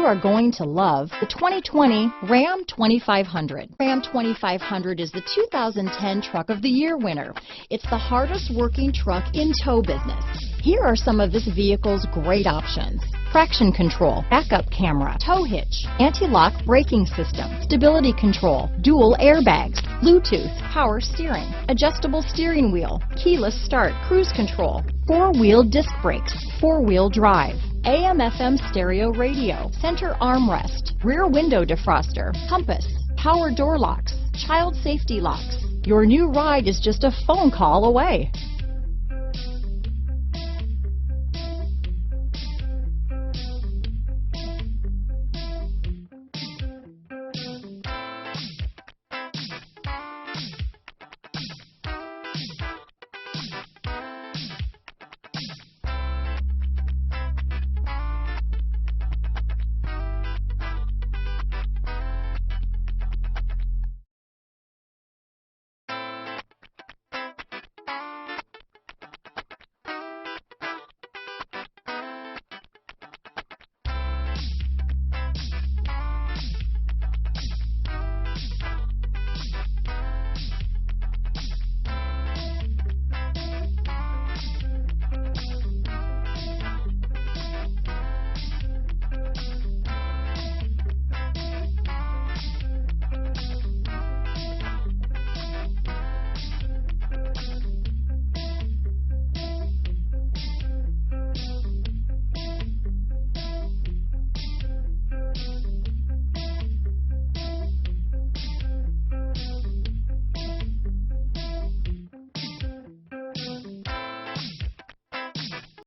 are going to love the 2020 Ram 2500. Ram 2500 is the 2010 Truck of the Year winner. It's the hardest working truck in tow business. Here are some of this vehicle's great options: traction control, backup camera, tow hitch, anti-lock braking system, stability control, dual airbags, Bluetooth, power steering, adjustable steering wheel, keyless start, cruise control, four-wheel disc brakes, four-wheel drive, AM/FM stereo radio, center armrest, rear window defroster, compass, power door locks, child safety locks. Your new ride is just a phone call away.